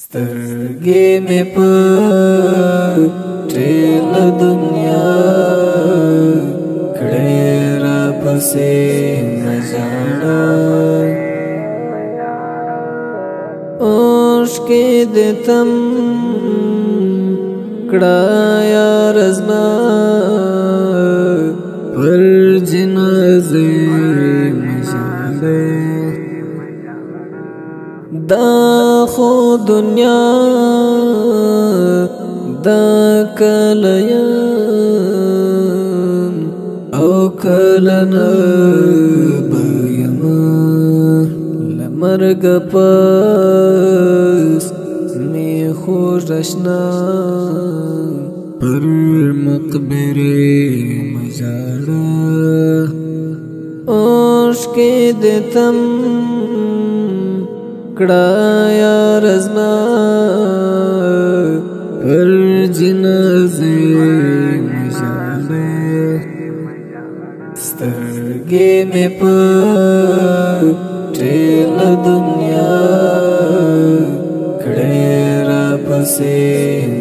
سترګې مې په ټول دنیا کړې را پسې نژاړه اوښکې دې تم کړه یار زما پر جنازې مژاړه دا خو دنیا دا کله یم او کله نه به یم له مرګه پس مې خوږ اشنا پر مقبرې مه ژاړه اوښکې دې تم کړه یار زما پر جنازې مه ژاړه سترګې مې په ټوله دنیا کړې را پسې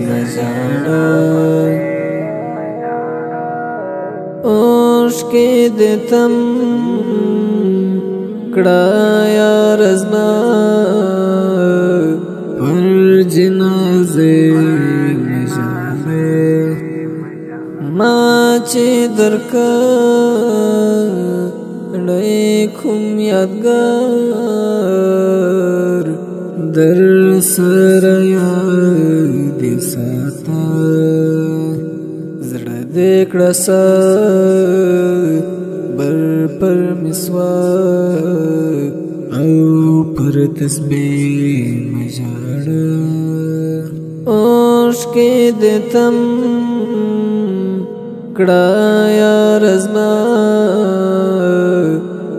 نژاړه اوښکې دې تم کړه یار زما پر جنازې مه ژاړه ما چې درکړی کوم یادګار در سره یاد ساته زړه دې کړه بر پر مسواک او پر تسبیح مه ژاړه اوښکې دې تم کړه یار زما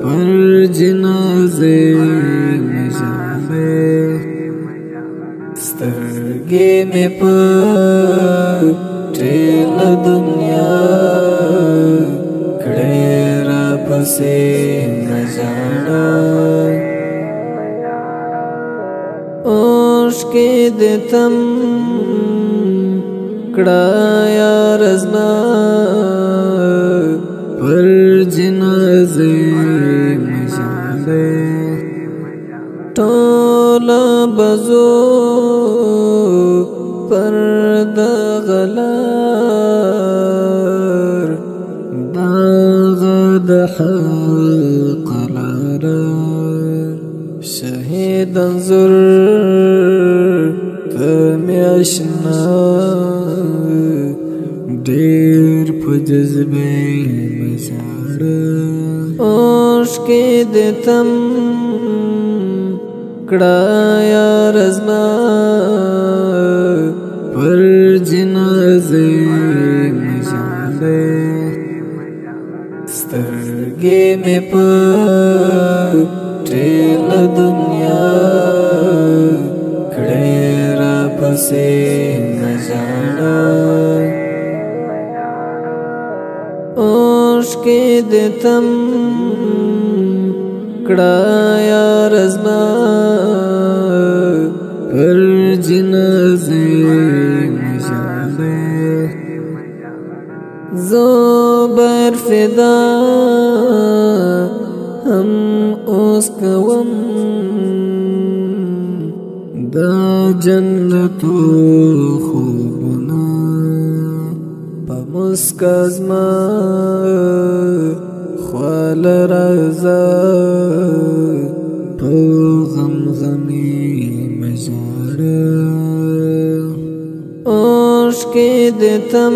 پر جنازې مه ژاړه سترګې مې په ټوله دنیا کړې را پسې نژاړه اوښکې دې تم کړه یار زما پر جنازې مه ژاړه ټوله به ځو پر دغه لار دغه د حق لاره شهید انظر ته مې اشنا ډېر په جذبې مه ژاړه اوښکې دې تم کړه یار زما پر جنازې مه ژاړه سترګې مې په ټوله دنیا کړې را پسې نژاړه اوښکې دې تم کړه یار زما پر جنازې مه ژاړه زه بر فدا هم اوس کوم دا جنتو خوبونه په مسکا زما خواله راځه په غم غمې مه ژاړه اوښکې دې تم